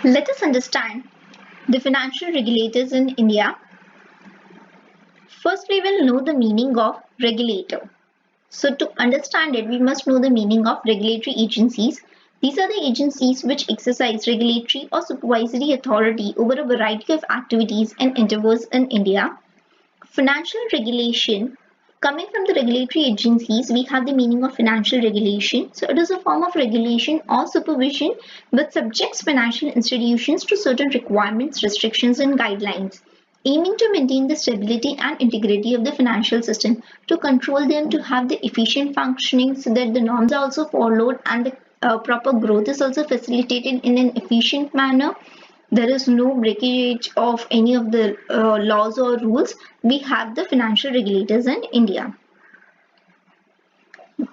Let us understand the financial regulators in India. First, we will know the meaning of regulator. So, to understand it, we must know the meaning of regulatory agencies. These are the agencies which exercise regulatory or supervisory authority over a variety of activities and endeavors in India. Financial regulation. Coming from the regulatory agencies, we have the meaning of financial regulation. So it is a form of regulation or supervision which subjects financial institutions to certain requirements, restrictions, and guidelines, aiming to maintain the stability and integrity of the financial system, to control them, to have the efficient functioning so that the norms are also followed and the proper growth is also facilitated in an efficient manner. There is no breakage of any of the laws or rules. We have the financial regulators in India.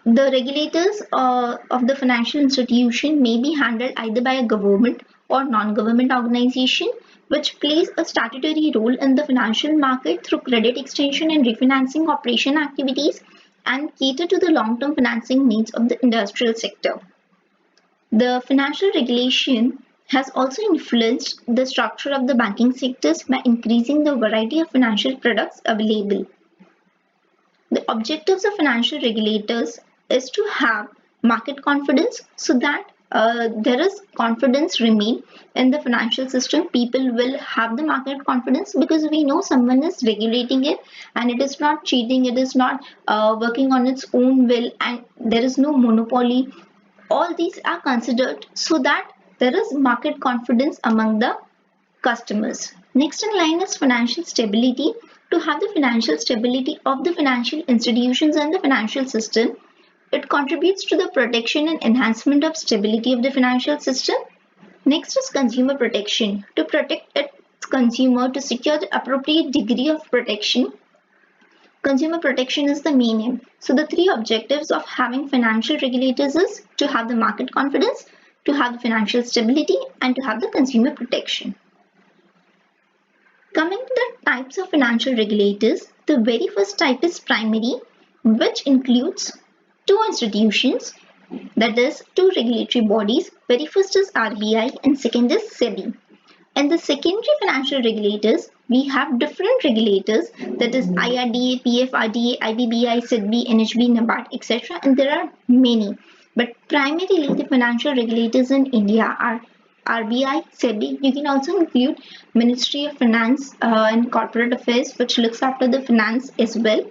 The regulators of the financial institution may be handled either by a government or non-government organization, which plays a statutory role in the financial market through credit extension and refinancing operation activities and cater to the long-term financing needs of the industrial sector. The financial regulation has also influenced the structure of the banking sectors by increasing the variety of financial products available. The objectives of financial regulators is to have market confidence so that there is confidence remain in the financial system. People will have the market confidence because we know someone is regulating it and it is not cheating, it is not working on its own will, and there is no monopoly. All these are considered so that there is market confidence among the customers. Next in line is financial stability. To have the financial stability of the financial institutions and the financial system, it contributes to the protection and enhancement of stability of the financial system. Next is consumer protection. To protect its consumer, to secure the appropriate degree of protection, consumer protection is the main aim. So the three objectives of having financial regulators is to have the market confidence, to have the financial stability, and to have the consumer protection. Coming to the types of financial regulators, the very first type is primary, which includes two institutions, that is two regulatory bodies. Very first is RBI and second is SEBI. And the secondary financial regulators, we have different regulators, that is IRDA, PFRDA, IBBI, SEDBI, NHB, NABARD, etc. And there are many. But primarily the financial regulators in India are RBI, SEBI. You can also include Ministry of Finance and Corporate Affairs, which looks after the finance as well.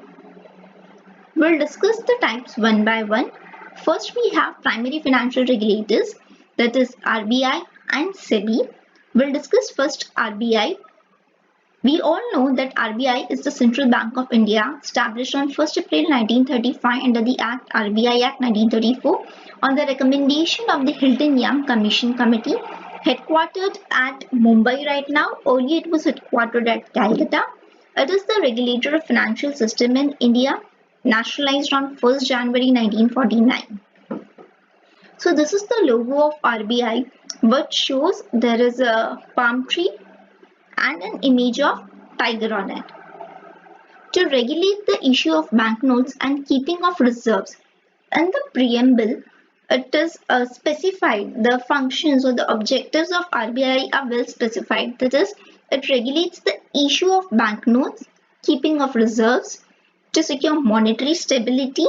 We'll discuss the types one by one. First, we have primary financial regulators, that is RBI and SEBI. We'll discuss first RBI. We all know that RBI is the Central Bank of India, established on 1st April 1935 under the Act RBI Act 1934 on the recommendation of the Hilton Young Commission Committee, headquartered at Mumbai right now. Earlier it was headquartered at Calcutta. It is the regulator of financial system in India, nationalized on 1st January 1949. So this is the logo of RBI, which shows there is a palm tree and an image of tiger on it. To regulate the issue of banknotes and keeping of reserves, in the preamble, it is specified, the functions or the objectives of RBI are well specified. That is, it regulates the issue of banknotes, keeping of reserves, to secure monetary stability.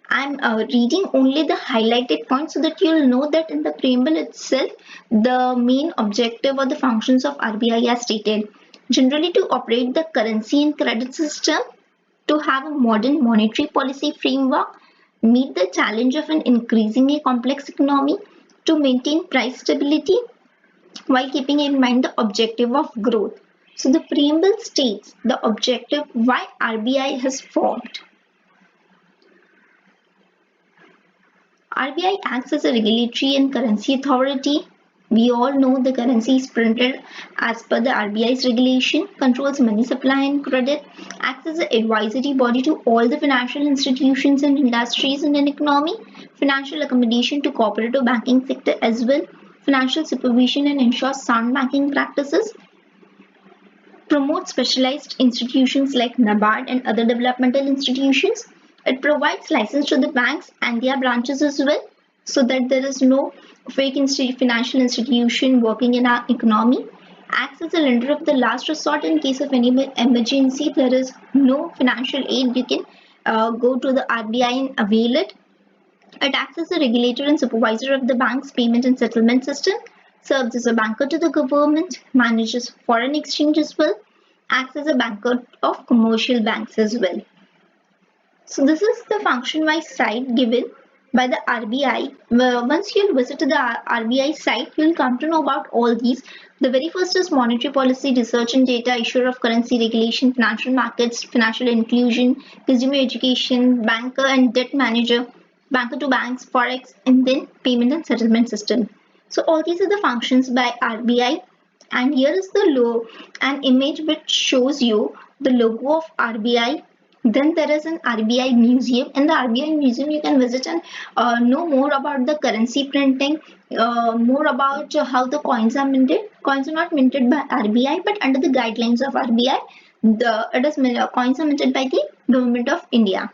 I'm reading only the highlighted points so that you'll know that in the preamble itself, the main objective or the functions of RBI are stated. Generally, to operate the currency and credit system, to have a modern monetary policy framework, meet the challenge of an increasingly complex economy, to maintain price stability while keeping in mind the objective of growth. So the preamble states the objective why RBI has formed. RBI acts as a regulatory and currency authority. We all know the currency is printed as per the RBI's regulation, controls money supply and credit, acts as an advisory body to all the financial institutions and industries in an economy, financial accommodation to cooperative banking sector as well, financial supervision and ensures sound banking practices, promotes specialized institutions like NABARD and other developmental institutions. It provides license to the banks and their branches as well, so that there is no fake financial institution working in our economy. Acts as a lender of the last resort in case of any emergency. There is no financial aid. You can go to the RBI and avail it. It acts as a regulator and supervisor of the bank's payment and settlement system, serves as a banker to the government, manages foreign exchange as well, acts as a banker of commercial banks as well. So this is the function-wise site given by the RBI. Once you'll visit the RBI site, you'll come to know about all these. The very first is monetary policy, research and data, issuer of currency, regulation, financial markets, financial inclusion, consumer education, banker and debt manager, banker to banks, forex, and then payment and settlement system. So all these are the functions by RBI. And here is the an image which shows you the logo of RBI. Then there is an RBI museum. In the RBI museum, you can visit and know more about the currency printing, more about how the coins are minted. Coins are not minted by RBI, but under the guidelines of RBI, coins are minted by the Government of India.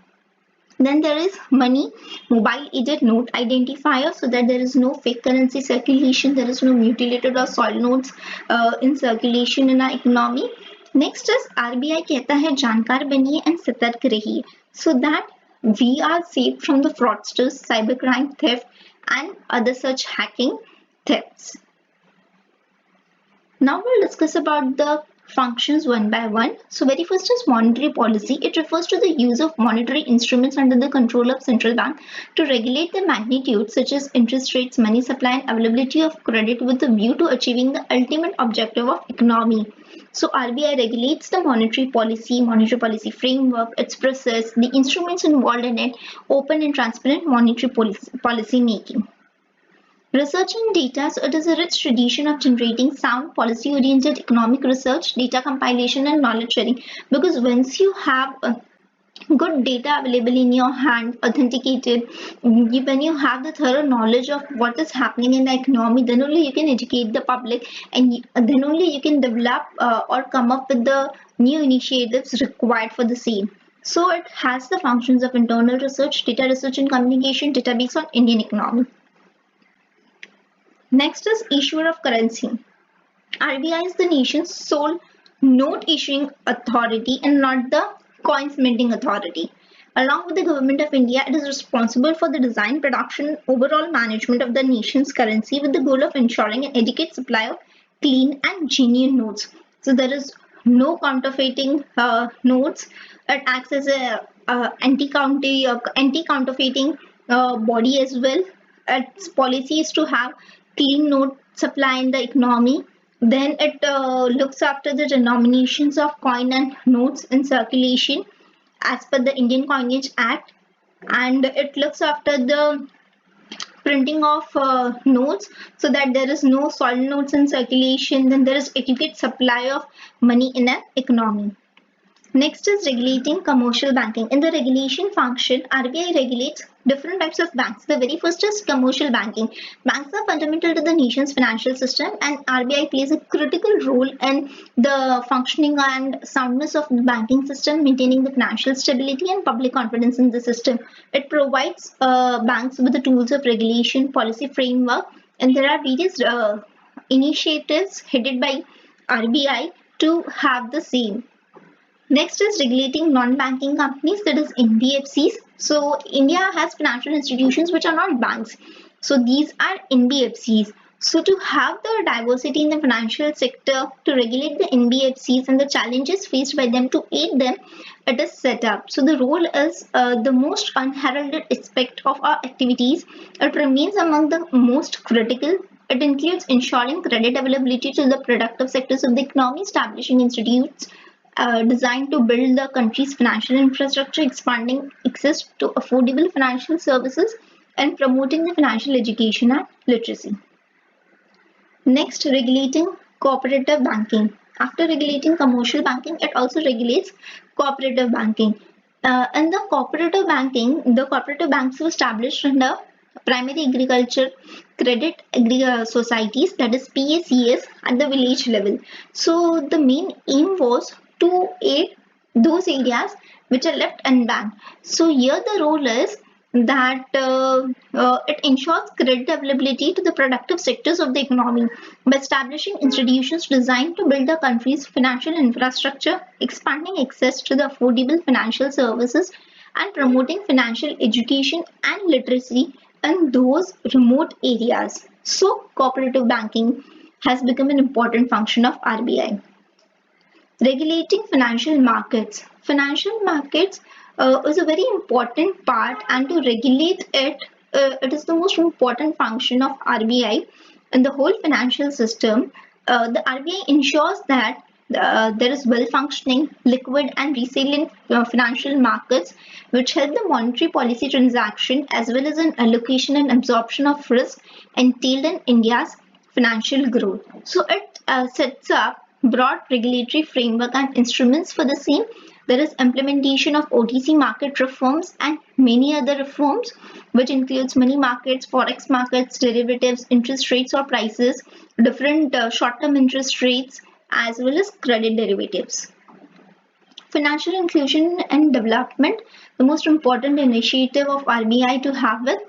Then there is money mobile aided note identifier, so that there is no fake currency circulation, there is no mutilated or soiled notes in circulation in our economy. Next is RBI कहता है जानकार बनिए and सतर्क रहिए, so that we are safe from the fraudsters, cybercrime, theft and other such hacking thefts. Now we'll discuss about the functions one by one. So very first is monetary policy. It refers to the use of monetary instruments under the control of central bank to regulate the magnitude such as interest rates, money supply and availability of credit with the view to achieving the ultimate objective of economy. So RBI regulates the monetary policy framework, its process, the instruments involved in it, open and transparent monetary policy making. Research and data, so it is a rich tradition of generating sound policy-oriented economic research, data compilation and knowledge sharing. Because once you have good data available in your hand, authenticated, when you have the thorough knowledge of what is happening in the economy, then only you can educate the public, and then only you can develop or come up with the new initiatives required for the same. So it has the functions of internal research, data research and communication, database on Indian economy. Next is issuer of currency. RBI is the nation's sole note issuing authority and not the coins minting authority. Along with the Government of India, it is responsible for the design, production, overall management of the nation's currency with the goal of ensuring an adequate supply of clean and genuine notes. So there is no counterfeiting notes. It acts as a anti-counterfeiting body as well. Its policy is to have clean note supply in the economy. Then it looks after the denominations of coin and notes in circulation as per the Indian Coinage Act, and it looks after the printing of notes so that there is no soiled notes in circulation. Then there is adequate supply of money in an economy. Next is regulating commercial banking. In the regulation function, RBI regulates different types of banks. The very first is commercial banking. Banks are fundamental to the nation's financial system, and RBI plays a critical role in the functioning and soundness of the banking system, maintaining the financial stability and public confidence in the system. It provides banks with the tools of regulation, policy framework, and there are various initiatives headed by RBI to have the same. Next is regulating non-banking companies, that is NBFCs. So India has financial institutions which are not banks. So these are NBFCs. So to have the diversity in the financial sector, to regulate the NBFCs and the challenges faced by them, to aid them, it is set up. So the role is the most unheralded aspect of our activities. It remains among the most critical. It includes ensuring credit availability to the productive sectors of the economy, establishing institutes designed to build the country's financial infrastructure, expanding access to affordable financial services, and promoting the financial education and literacy. Next, regulating cooperative banking. After regulating commercial banking, it also regulates cooperative banking. In the cooperative banking, the cooperative banks were established under primary agriculture credit societies, that is PACS, at the village level. So the main aim was to aid those areas which are left unbanked. So here the role is that it ensures credit availability to the productive sectors of the economy by establishing institutions designed to build the country's financial infrastructure, expanding access to the affordable financial services, and promoting financial education and literacy in those remote areas. So, cooperative banking has become an important function of RBI. Regulating financial markets. Financial markets is a very important part, and to regulate it, it is the most important function of RBI in the whole financial system. The RBI ensures that there is well functioning, liquid, and resilient financial markets, which help the monetary policy transaction as well as an allocation and absorption of risk entailed in India's financial growth. So it sets up broad regulatory framework and instruments for the same. There is implementation of OTC market reforms and many other reforms, which includes money markets, forex markets, derivatives, interest rates or prices, different short-term interest rates, as well as credit derivatives. Financial inclusion and development, the most important initiative of RBI to have it.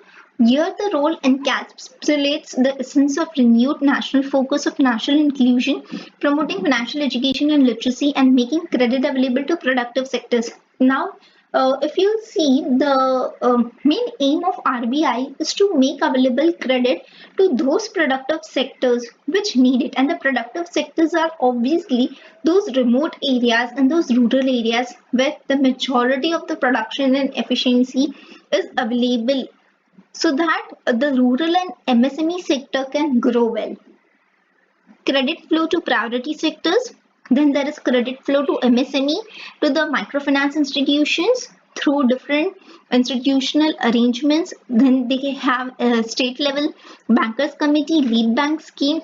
Here, the role encapsulates the essence of renewed national focus of financial inclusion, promoting financial education and literacy, and making credit available to productive sectors. Now, if you see, the main aim of RBI is to make available credit to those productive sectors which need it, and the productive sectors are obviously those remote areas and those rural areas where the majority of the production and efficiency is available, so that the rural and MSME sector can grow well. Credit flow to priority sectors. Then there is credit flow to MSME, to the microfinance institutions through different institutional arrangements. Then they have a state level bankers committee, lead bank scheme,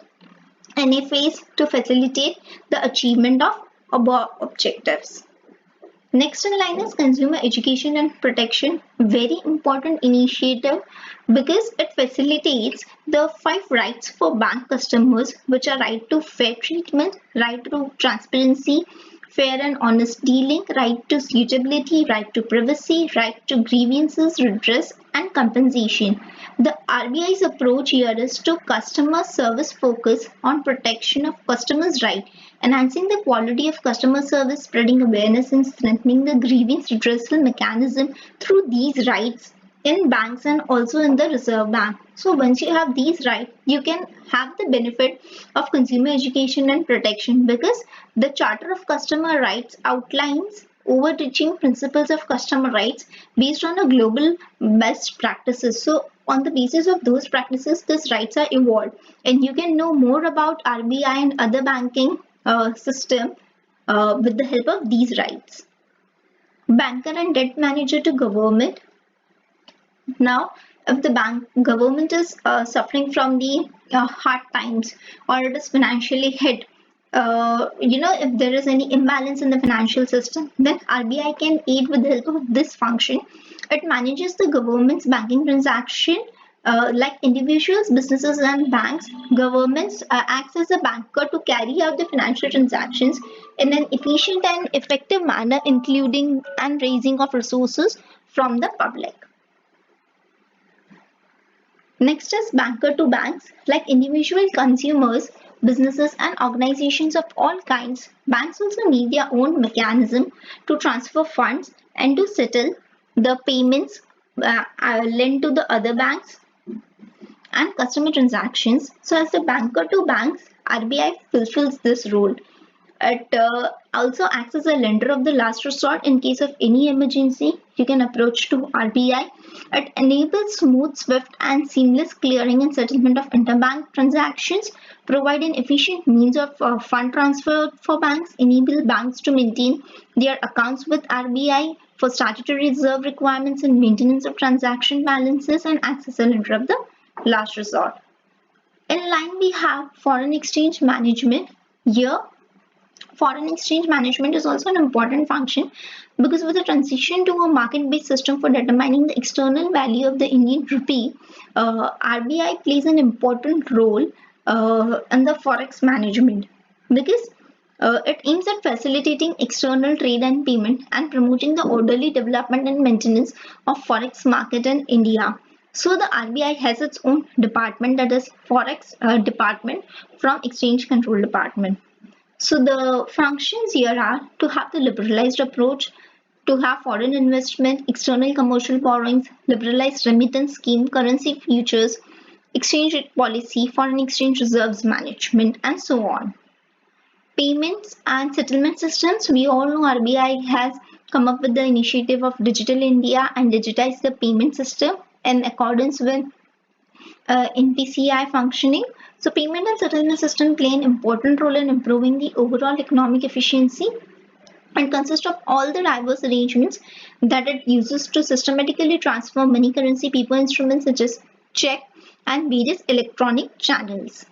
NFAs to facilitate the achievement of above objectives. Next in line is consumer education and protection, very important initiative because it facilitates the 5 rights for bank customers, which are right to fair treatment, right to transparency, fair and honest dealing, right to suitability, right to privacy, right to grievances, redress, and compensation. The RBI's approach here is to customer service focus on protection of customers' right, enhancing the quality of customer service, spreading awareness, and strengthening the grievance redressal mechanism through these rights in banks and also in the Reserve Bank. So once you have these rights, you can have the benefit of consumer education and protection, because the Charter of Customer Rights outlines overreaching principles of customer rights based on a global best practices. So on the basis of those practices, these rights are evolved, and you can know more about RBI and other banking system with the help of these rights. Banker and debt manager to government. Now, if the government is suffering from the hard times, or it is financially hit, if there is any imbalance in the financial system, then RBI can aid with the help of this function. It manages the government's banking transaction. Like individuals, businesses, and banks, governments acts as a banker to carry out the financial transactions in an efficient and effective manner, including and raising of resources from the public. Next is banker to banks. Like individual consumers, businesses, and organizations of all kinds, banks also need their own mechanism to transfer funds and to settle the payments lent to the other banks and customer transactions. So as the banker to banks, RBI fulfills this role. It also acts as a lender of the last resort in case of any emergency. You can approach to RBI. It enables smooth, swift, and seamless clearing and settlement of interbank transactions, provide an efficient means of fund transfer for banks, enable banks to maintain their accounts with RBI for statutory reserve requirements and maintenance of transaction balances, and acts as a lender of the last resort. In line, we have foreign exchange management. Here, foreign exchange management is also an important function because with the transition to a market-based system for determining the external value of the Indian rupee, RBI plays an important role in the forex management, because It aims at facilitating external trade and payment and promoting the orderly development and maintenance of forex market in India. So the RBI has its own department, that is forex department from exchange control department. So the functions here are to have the liberalized approach, to have foreign investment, external commercial borrowings, liberalized remittance scheme, currency futures, exchange rate policy, foreign exchange reserves management, and so on. Payments and settlement systems. We all know RBI has come up with the initiative of Digital India and digitize the payment system in accordance with NPCI functioning. So payment and settlement system play an important role in improving the overall economic efficiency and consist of all the diverse arrangements that it uses to systematically transfer money, currency, paper instruments such as check and various electronic channels.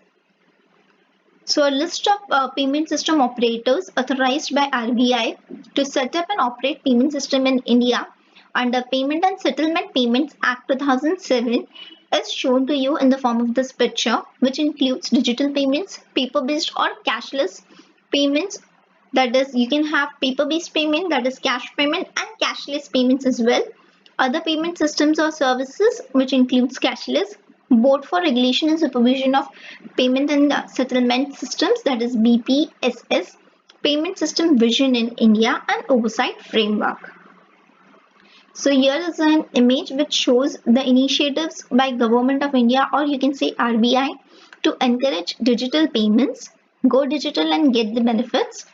So a list of payment system operators authorized by RBI to set up and operate payment system in India under Payment and Settlement Payments Act 2007 is shown to you in the form of this picture, which includes digital payments, paper-based or cashless payments. That is, you can have paper-based payment, that is cash payment, and cashless payments as well. Other payment systems or services, which includes cashless, Board for Regulation and Supervision of Payment and Settlement Systems, that is BPSS, Payment System Vision in India, and Oversight Framework. So here is an image which shows the initiatives by Government of India, or you can say RBI, to encourage digital payments, go digital and get the benefits.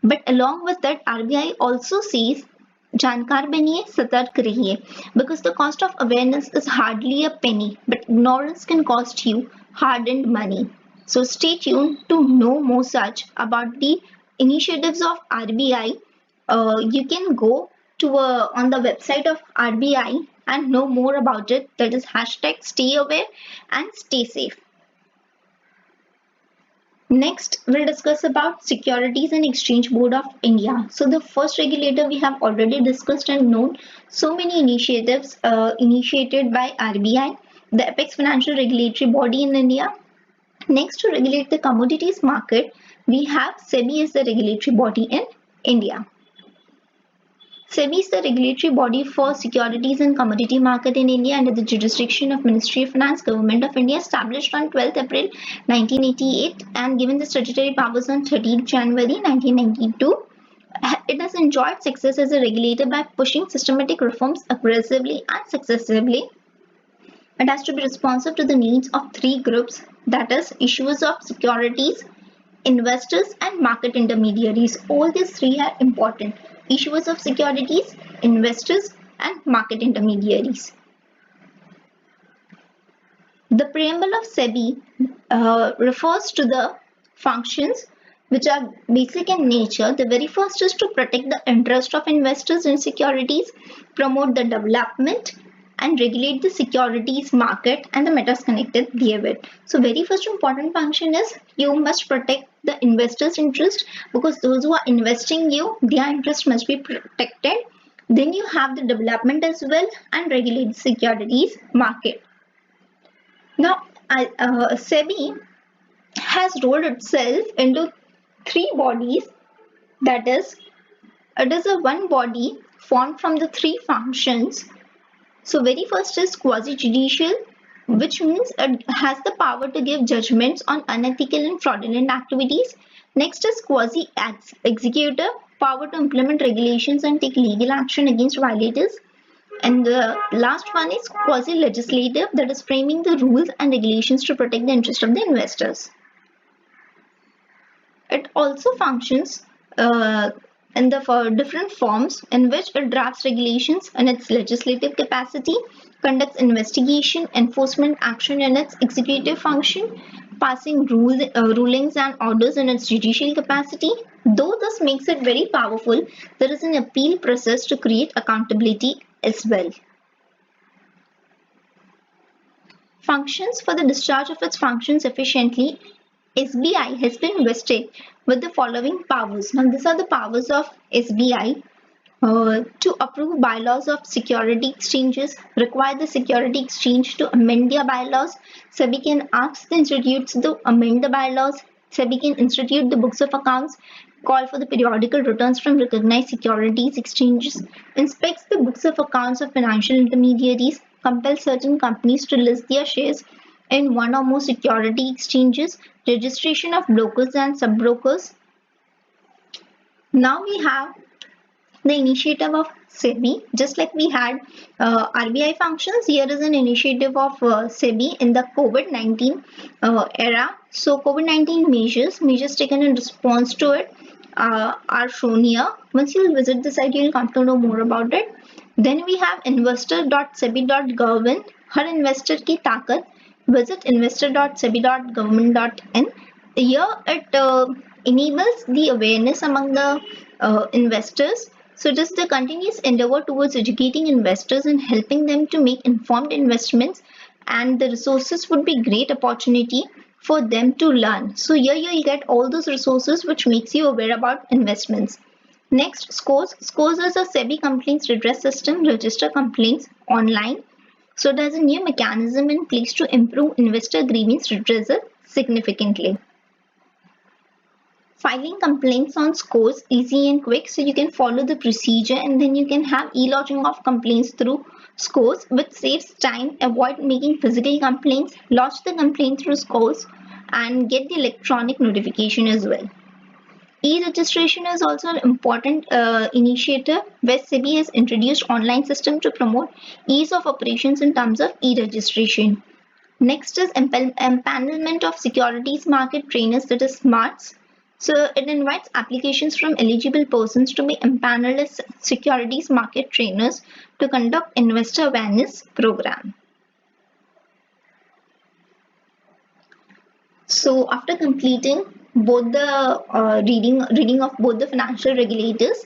But along with that, RBI also says जानकार बनिए सतर्क रहिए, because the cost of awareness is hardly a penny, but ignorance can cost you hard-earned money. So stay tuned to know more such about the initiatives of RBI. You can go to on the website of RBI and know more about it. That is hashtag stay aware and stay safe. Next, we'll discuss about Securities and Exchange Board of India. So the first regulator we have already discussed and known. So many initiatives initiated by RBI, the apex financial regulatory body in India. Next, to regulate the commodities market, we have SEBI as the regulatory body in India. SEBI is the regulatory body for securities and commodity market in India under the jurisdiction of Ministry of Finance, Government of India, established on 12th April 1988 and given the statutory powers on 13th January 1992. It has enjoyed success as a regulator by pushing systematic reforms aggressively and successively. It has to be responsive to the needs of three groups, that is, issuers of securities, investors, and market intermediaries. All these three are important: issuers of securities, investors, and market intermediaries. The preamble of SEBI refers to the functions which are basic in nature. The very first is to protect the interest of investors in securities, promote the development, and regulate the securities market and the matters connected therewith. So very first important function is you must protect the investors' interest, because those who are investing you, their interest must be protected. Then you have the development as well and regulate the securities market. Now, SEBI has rolled itself into three bodies. That is, it is a one body formed from the three functions. So very first is quasi-judicial, which means it has the power to give judgments on unethical and fraudulent activities. Next is quasi-executive, power to implement regulations and take legal action against violators. And the last one is quasi-legislative, that is framing the rules and regulations to protect the interest of the investors. It also functions in the different forms in which it drafts regulations in its legislative capacity, conducts investigation, enforcement action in its executive function, passing rulings and orders in its judicial capacity. Though this makes it very powerful, there is an appeal process to create accountability as well. Functions. For the discharge of its functions efficiently, SBI has been vested with the following powers. Now, these are the powers of SBI. To approve bylaws of security exchanges, require the security exchange to amend their bylaws. SEBI can ask the institutes to amend the bylaws, SEBI can institute the books of accounts, call for the periodical returns from recognized securities exchanges, inspects the books of accounts of financial intermediaries, compels certain companies to list their shares in one or more security exchanges, registration of brokers and sub-brokers. Now we have the initiative of SEBI, just like we had RBI functions. Here is an initiative of SEBI in the COVID-19 era. So COVID-19 measures taken in response to it are shown here. Once you'll visit the site, you'll come to know more about it. Then we have investor.sebi.gov. Har investor ki taakat. Visit investor.sebi.government.in. Here it enables the awareness among the investors. So it is the continuous endeavor towards educating investors and helping them to make informed investments, and the resources would be great opportunity for them to learn. So here you'll get all those resources which makes you aware about investments. Next, SCORES. SCORES is a SEBI complaints redress system, register complaints online. So there's a new mechanism in place to improve investor grievance redressal significantly. Filing complaints on SCORES easy and quick, so you can follow the procedure and then you can have e-lodging of complaints through SCORES, which saves time. Avoid making physical complaints, lodge the complaint through SCORES and get the electronic notification as well. E-registration is also an important initiative where SEBI has introduced online system to promote ease of operations in terms of e-registration. Next is empanelment of securities market trainers, that is SMARTS. So it invites applications from eligible persons to be empaneled as securities market trainers to conduct investor awareness program. So after completing both the reading of both the financial regulators,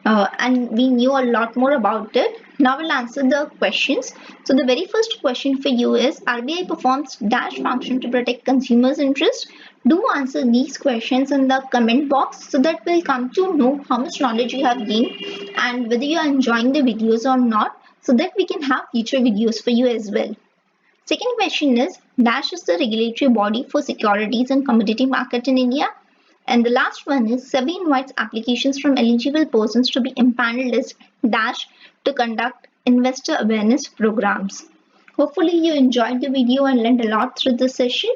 and we knew a lot more about it. Now we'll answer the questions. So the very first question for you is, RBI performs dash function to protect consumers' interest. Do answer these questions in the comment box so that we'll come to know how much knowledge you have gained and whether you are enjoying the videos or not, so that we can have future videos for you as well. Second question is, DASH is the regulatory body for securities and commodity market in India. And the last one is, SEBI invites applications from eligible persons to be empaneled as DASH to conduct investor awareness programs. Hopefully you enjoyed the video and learned a lot through this session.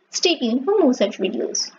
Stay tuned for more such videos.